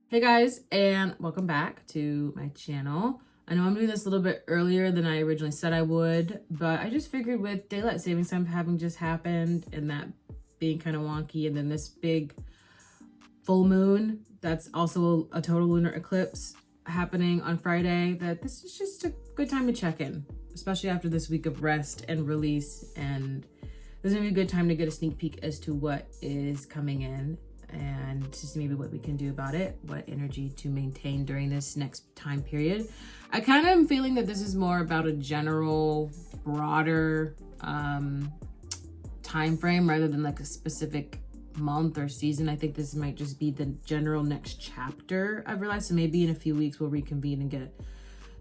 Hey guys, and welcome back to my channel. I know I'm doing this a little bit earlier than I originally said I would, but I just figured with daylight savings time having just happened and that being kind of wonky, and then this big full moon that's also a total lunar eclipse happening on Friday, that this is just a good time to check in, especially after this week of rest and release. And this is gonna be a good time to get a sneak peek as to what is coming in and to see maybe what we can do about it, what energy to maintain during this next time period. I kind of am feeling that this is more about a general, broader time frame rather than like a specific month or season. I think this might just be the general next chapter, I've realized. So maybe in a few weeks we'll reconvene and get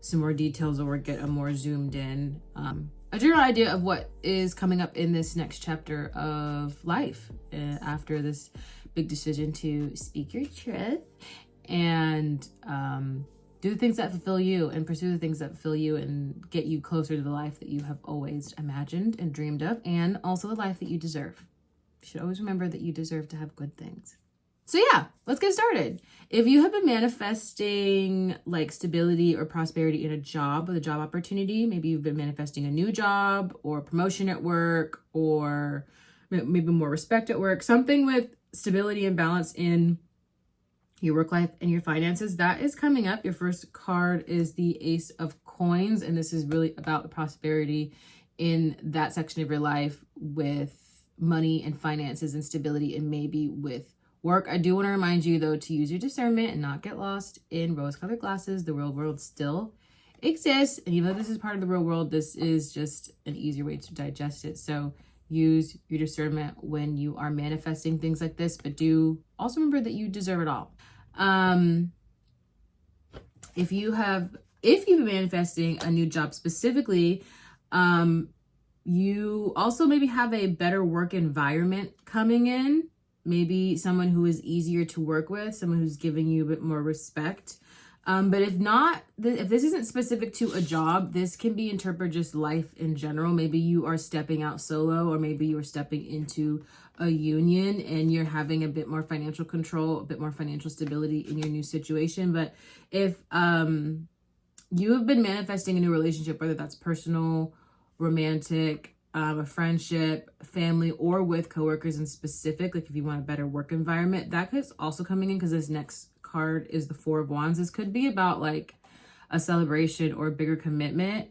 some more details or get a more zoomed in a general idea of what is coming up in this next chapter of life after this big decision to speak your truth and do the things that fulfill you and pursue the things that fulfill you and get you closer to the life that you have always imagined and dreamed of, and also the life that you deserve. You should always remember that you deserve to have good things. So yeah, let's get started. If you have been manifesting like stability or prosperity in a job with a job opportunity, maybe you've been manifesting a new job or promotion at work, or maybe more respect at work, something with stability and balance in your work life and your finances, that is coming up. Your first card is the Ace of Coins, and this is really about the prosperity in that section of your life with money and finances and stability, and maybe with work. I do want to remind you though to use your discernment and not get lost in rose-colored glasses. The real world still exists, and even though this is part of the real world, this is just an easier way to digest it. So use your discernment when you are manifesting things like this, but do also remember that you deserve it all. If you've been manifesting a new job specifically, you also maybe have a better work environment coming in. Maybe someone who is easier to work with, someone who's giving you a bit more respect. But if not, if this isn't specific to a job, this can be interpreted just life in general. Maybe you are stepping out solo, or maybe you are stepping into a union and you're having a bit more financial control, a bit more financial stability in your new situation. But if you have been manifesting a new relationship, whether that's personal, romantic, a friendship, family, or with coworkers in specific, like if you want a better work environment, that is also coming in, because this next card is the Four of Wands. This could be about like a celebration or a bigger commitment.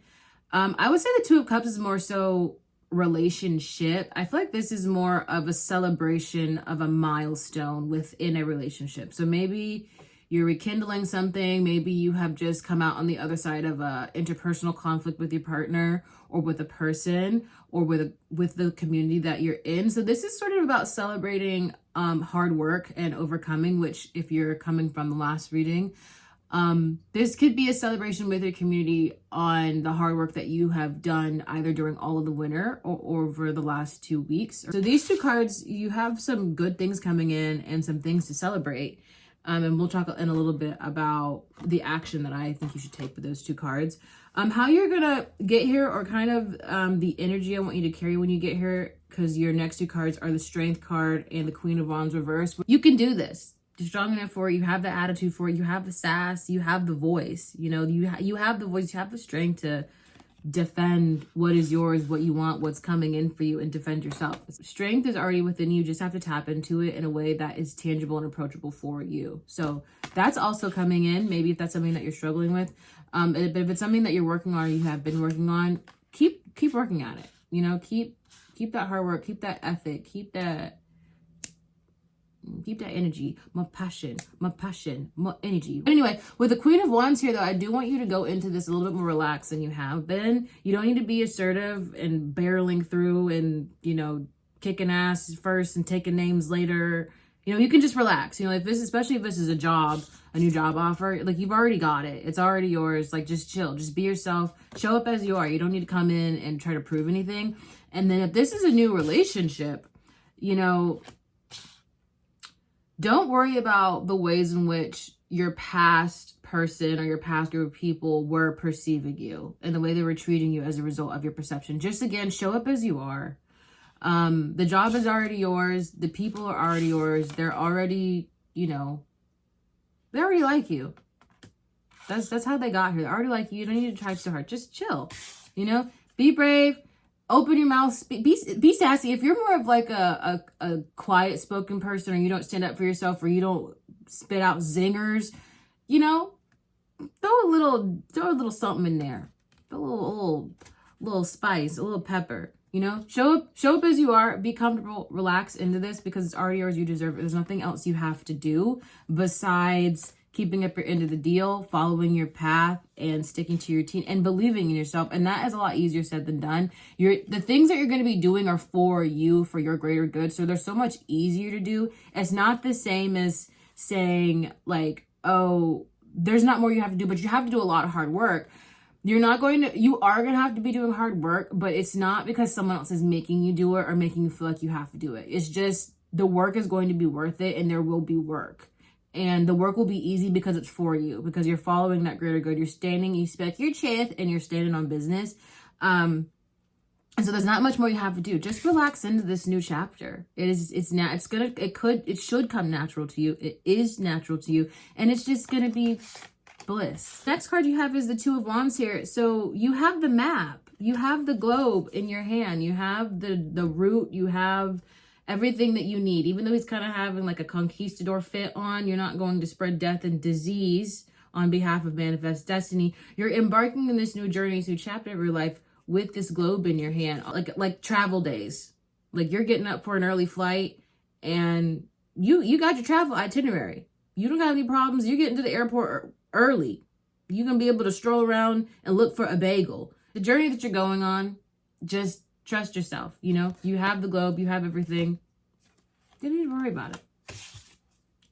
I would say the Two of Cups is more so relationship. I feel like this is more of a celebration of a milestone within a relationship. So maybe you're rekindling something. Maybe you have just come out on the other side of a interpersonal conflict with your partner, or with a person, or with the community that you're in. So this is sort of about celebrating hard work and overcoming, which if you're coming from the last reading, this could be a celebration with your community on the hard work that you have done either during all of the winter or over the last 2 weeks. So these two cards, you have some good things coming in and some things to celebrate. And we'll talk in a little bit about the action that I think you should take with those two cards. How you're gonna get here, or kind of the energy I want you to carry when you get here, because your next two cards are the Strength card and the Queen of Wands reverse. You can do this. You're strong enough for it. You have the attitude for it. You have the sass. You have the voice. You know, you have the voice. You have the strength to defend what is yours, what you want, what's coming in for you, and defend yourself. Strength is already within you. You just have to tap into it in a way that is tangible and approachable for you. So that's also coming in. Maybe if that's something that you're struggling with, but if it's something that you're working on or you have been working on, keep working at it. You know, keep that hard work, keep that ethic, keep that energy, more passion, more energy. Anyway, with the Queen of Wands here, though, I do want you to go into this a little bit more relaxed than you have been. You don't need to be assertive and barreling through and, you know, kicking ass first and taking names later. You know, you can just relax. You know, especially if this is a new job offer, like you've already got it. It's already yours. Like, just chill. Just be yourself. Show up as you are. You don't need to come in and try to prove anything. And then if this is a new relationship, you know, don't worry about the ways in which your past person or your past group of people were perceiving you and the way they were treating you as a result of your perception. Just again, show up as you are. The job is already yours. The people are already yours. They're already, you know, They already like you. That's how they got here. They already like you. You don't need to try so hard. Just chill. You know, be brave. Open your mouth. Be sassy. If you're more of like a quiet spoken person, or you don't stand up for yourself, or you don't spit out zingers, you know, throw a little something in there. Throw a little spice, a little pepper. You know, show up as you are. Be comfortable. Relax into this because it's already yours. You deserve it. There's nothing else you have to do besides keeping up your end of the deal, following your path, and sticking to your routine, and believing in yourself. And that is a lot easier said than done. The things that you're going to be doing are for you, for your greater good. So they're so much easier to do. It's not the same as saying like, oh, there's not more you have to do, but you have to do a lot of hard work. You are going to have to be doing hard work, but it's not because someone else is making you do it or making you feel like you have to do it. It's just the work is going to be worth it, and there will be work. And the work will be easy because it's for you, because you're following that greater good. You speak your truth, and you're standing on business. And so there's not much more you have to do. Just relax into this new chapter. It should come natural to you. It is natural to you. And it's just going to be bliss. Next card you have is the Two of Wands here. So you have the map. You have the globe in your hand. You have the root. You have everything that you need. Even though he's kind of having like a conquistador fit on, you're not going to spread death and disease on behalf of manifest destiny. You're embarking in this new journey, this new chapter of your life with this globe in your hand, like travel days. Like you're getting up for an early flight and you got your travel itinerary. You don't got any problems. You're getting to the airport early. You're going to be able to stroll around and look for a bagel. The journey that you're going on, just trust yourself. You know, you have the globe, you have everything. You don't need to worry about it.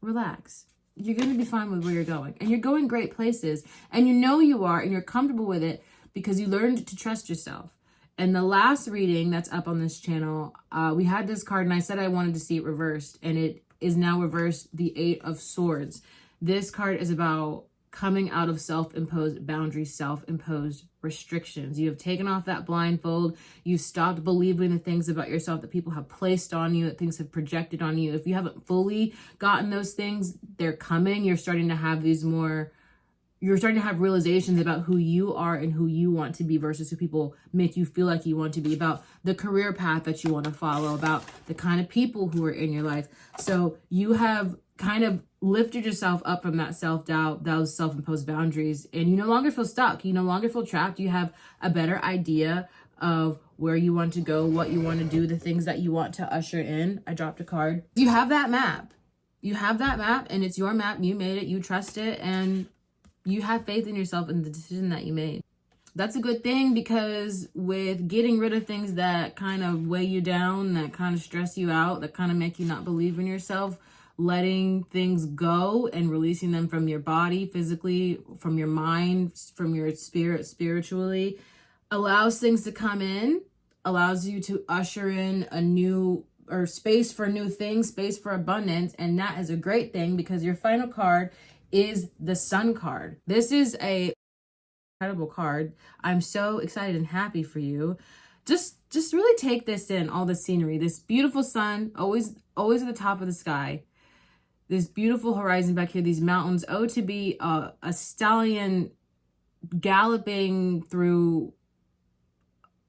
Relax. You're going to be fine with where you're going. And you're going great places. And you know you are, and you're comfortable with it because you learned to trust yourself. And the last reading that's up on this channel, we had this card, and I said I wanted to see it reversed. And it is now reversed, the Eight of Swords. This card is about coming out of self-imposed boundaries, self-imposed restrictions. You have taken off that blindfold. You stopped believing the things about yourself that people have placed on you, that things have projected on you. If you haven't fully gotten those things, they're coming. You're starting to have realizations about who you are and who you want to be versus who people make you feel like you want to be, about the career path that you want to follow, about the kind of people who are in your life. So you have kind of lifted yourself up from that self-doubt, those self-imposed boundaries, and you no longer feel stuck. You no longer feel trapped. You have a better idea of where you want to go, what you want to do, the things that you want to usher in. I dropped a card. You have that map. You have that map, and it's your map. You made it. You trust it, and you have faith in yourself and the decision that you made. That's a good thing, because with getting rid of things that kind of weigh you down, that kind of stress you out, that kind of make you not believe in yourself, letting things go and releasing them from your body physically, from your mind, from your spirit spiritually, allows things to come in, allows you to usher in a new or space for new things, space for abundance. And that is a great thing, because your final card is the Sun card. This is a incredible card. I'm so excited and happy for you. Just really take this in, all the scenery, this beautiful sun, always at the top of the sky. This beautiful horizon back here, these mountains. Oh, to be a stallion galloping through,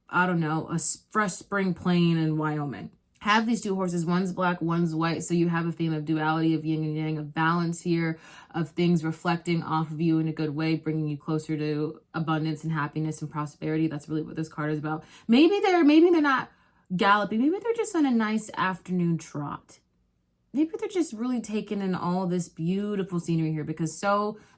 I don't know, a fresh spring plain in Wyoming. Have these two horses, one's black, one's white. So you have a theme of duality, of yin and yang, of balance here, of things reflecting off of you in a good way, bringing you closer to abundance and happiness and prosperity. That's really what this card is about. Maybe they're not galloping. Maybe they're just on a nice afternoon trot. Maybe they're just really taking in all this beautiful scenery here, because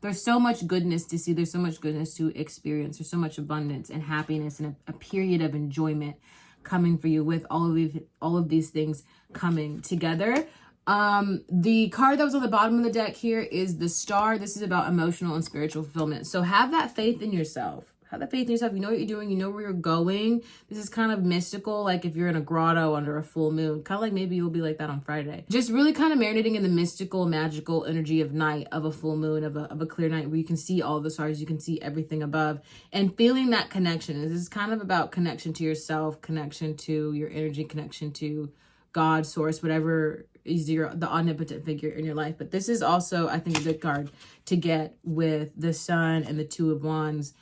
there's so much goodness to see. There's so much goodness to experience. There's so much abundance and happiness and a period of enjoyment coming for you with all of these things coming together. The card that was on the bottom of the deck here is the Star. This is about emotional and spiritual fulfillment. So have that faith in yourself. Have that faith in yourself. You know what you're doing. You know where you're going. This is kind of mystical, like if you're in a grotto under a full moon. Kind of like maybe you'll be like that on Friday. Just really kind of marinating in the mystical, magical energy of night, of a full moon, of a clear night where you can see all the stars, you can see everything above, and feeling that connection. This is kind of about connection to yourself, connection to your energy, connection to God, source, whatever the omnipotent figure in your life. But this is also, I think, a good card to get with the Sun and the Two of Wands.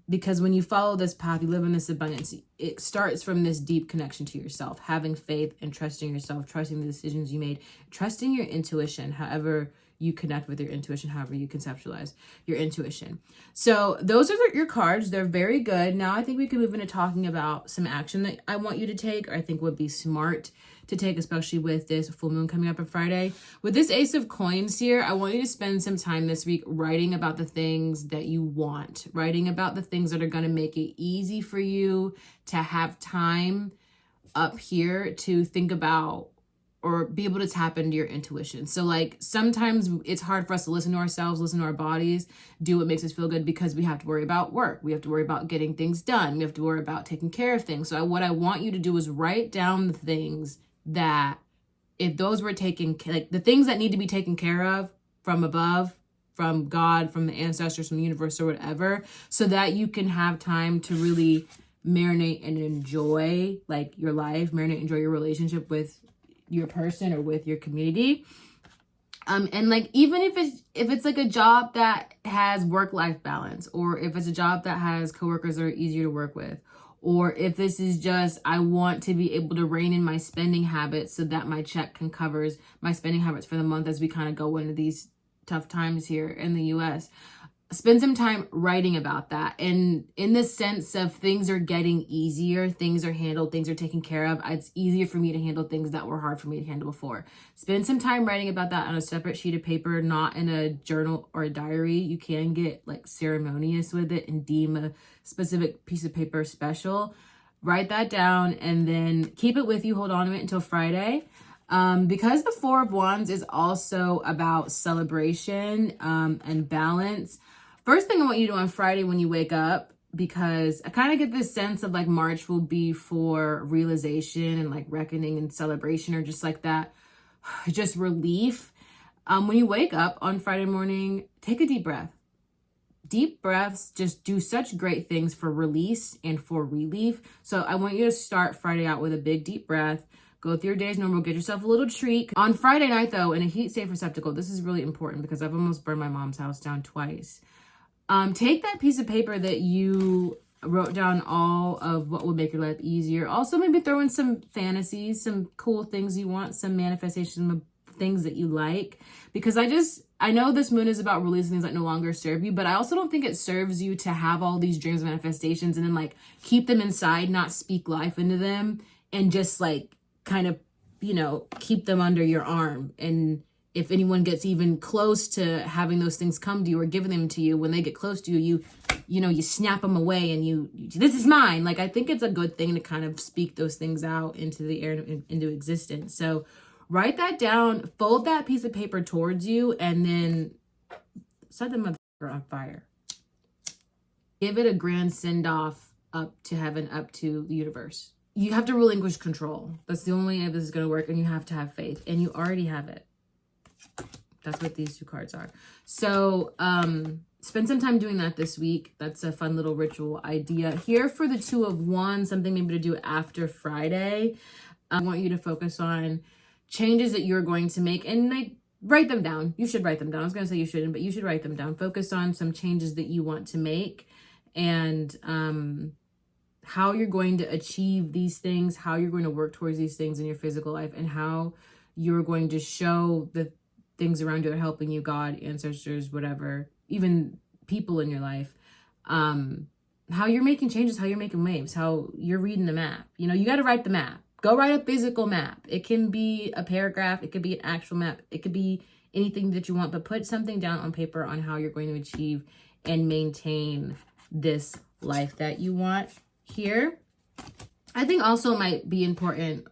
Because when you follow this path, you live in this abundance. It starts from this deep connection to yourself, having faith and trusting yourself, trusting the decisions you made, trusting your intuition, however you connect with your intuition, however you conceptualize your intuition. So those are your cards. They're very good. Now I think we can move into talking about some action that I want you to take, or I think would be smart to take, especially with this full moon coming up on Friday. With this Ace of Coins here, I want you to spend some time this week writing about the things that you want, writing about the things that are going to make it easy for you to have time up here to think about or be able to tap into your intuition. So like sometimes it's hard for us to listen to ourselves, listen to our bodies, do what makes us feel good, because we have to worry about work. We have to worry about getting things done. We have to worry about taking care of things. So what I want you to do is write down the things that, if those were taken, like the things that need to be taken care of from above, from God, from the ancestors, from the universe, or whatever, so that you can have time to really marinate and enjoy like your life, marinate, enjoy your relationship with your person or with your community. And like, even if it's like a job that has work-life balance, or if it's a job that has coworkers that are easier to work with, or if this is just, I want to be able to rein in my spending habits so that my check can cover my spending habits for the month as we kind of go into these tough times here in the US. Spend some time writing about that. And in the sense of things are getting easier, things are handled, things are taken care of. It's easier for me to handle things that were hard for me to handle before. Spend some time writing about that on a separate sheet of paper, not in a journal or a diary. You can get like ceremonious with it and deem a specific piece of paper special. Write that down and then keep it with you. Hold on to it until Friday. Because the Four of Wands is also about celebration and balance. First thing I want you to do on Friday when you wake up, because I kind of get this sense of like March will be for realization and like reckoning and celebration, or just like that, just relief. When you wake up on Friday morning, take a deep breath. Deep breaths just do such great things for release and for relief. So I want you to start Friday out with a big deep breath. Go through your day as normal. Get yourself a little treat. On Friday night, though, in a heat-safe receptacle, this is really important because I've almost burned my mom's house down twice. Take that piece of paper that you wrote down all of what would make your life easier. Also, maybe throw in some fantasies, some cool things you want, some manifestations of things that you like. Because I know this moon is about releasing things that no longer serve you, but I also don't think it serves you to have all these dreams and manifestations and then like keep them inside, not speak life into them, and just like kind of, keep them under your arm. And if anyone gets even close to having those things come to you or giving them to you, when they get close to you, you snap them away and you this is mine. Like, I think it's a good thing to kind of speak those things out into the air, into existence. So write that down, fold that piece of paper towards you, and then set the motherfucker on fire. Give it a grand send-off up to heaven, up to the universe. You have to relinquish control. That's the only way this is going to work, and you have to have faith, and you already have it. That's what these two cards are. So spend some time doing that this week. That's a fun little ritual idea. Here for the Two of Wands, something maybe to do after Friday. I want you to focus on changes that you're going to make, and like write them down. You should write them down. I was going to say you shouldn't, but you should write them down. Focus on some changes that you want to make, and how you're going to achieve these things, how you're going to work towards these things in your physical life, and how you're going to show the things around you are helping you, God, ancestors, whatever, even people in your life, how you're making changes, how you're making waves, how you're reading the map. You got to write the map. Go write a physical map. It can be a paragraph. It could be an actual map. It could be anything that you want, but put something down on paper on how you're going to achieve and maintain this life that you want here. I think also might be important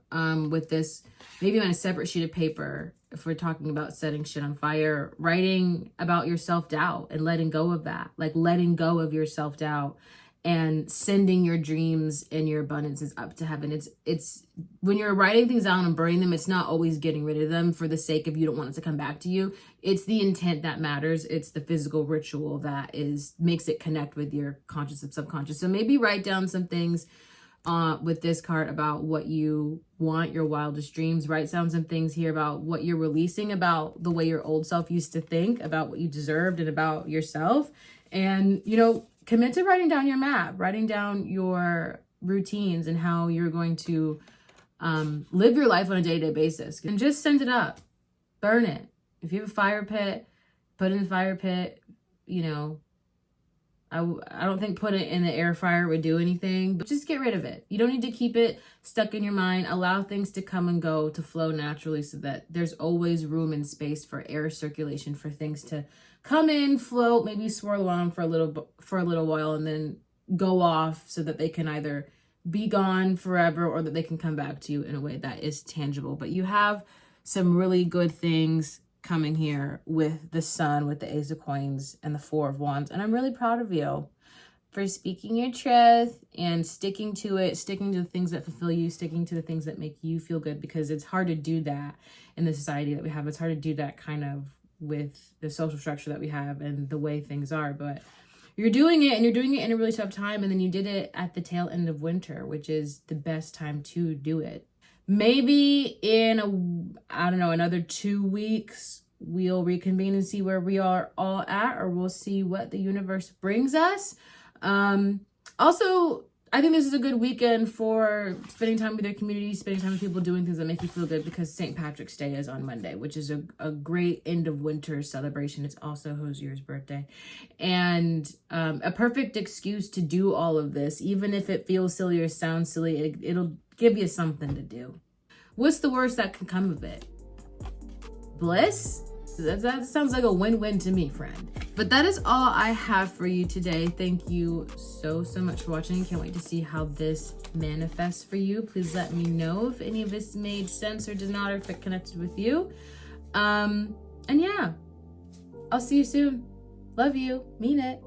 with this, maybe on a separate sheet of paper, if we're talking about setting shit on fire, writing about your self-doubt and letting go of that, like letting go of your self-doubt and sending your dreams and your abundances up to heaven. It's when you're writing things down and burning them, it's not always getting rid of them for the sake of you don't want it to come back to you. It's the intent that matters. It's the physical ritual that makes it connect with your conscious and subconscious. So maybe write down some things with this card about what you want, your wildest dreams. Write down some things here about what you're releasing, about the way your old self used to think, about what you deserved and about yourself. And, you know, commit to writing down your map, writing down your routines and how you're going to live your life on a day-to-day basis. And just send it up, burn it. If you have a fire pit, put it in the fire pit. You know, I don't think put it in the air fryer would do anything, but just get rid of it. You don't need to keep it stuck in your mind. Allow things to come and go, to flow naturally, so that there's always room and space for air circulation, for things to come in, float, maybe swirl on for a little while, and then go off, so that they can either be gone forever or that they can come back to you in a way that is tangible. But you have some really good things coming here with the Sun, with the Ace of Coins and the Four of Wands. And I'm really proud of you for speaking your truth and sticking to it, sticking to the things that fulfill you, sticking to the things that make you feel good, because it's hard to do that in the society that we have. It's hard to do that kind of with the social structure that we have and the way things are. But you're doing it, and you're doing it in a really tough time. And then you did it at the tail end of winter, which is the best time to do it. Maybe in another 2 weeks, we'll reconvene and see where we are all at, or we'll see what the universe brings us. Also, I think this is a good weekend for spending time with your community, spending time with people, doing things that make you feel good, because St. Patrick's Day is on Monday, which is a great end of winter celebration. It's also Hosier's birthday. And a perfect excuse to do all of this, even if it feels silly or sounds silly, it'll give you something to do. What's the worst that can come of it? Bliss? That sounds like a win-win to me, friend. But that is all I have for you today. Thank you so much for watching. Can't wait to see how this manifests for you. Please let me know if any of this made sense or did not, or if it connected with you. And yeah, I'll see you soon. Love you. Mean it.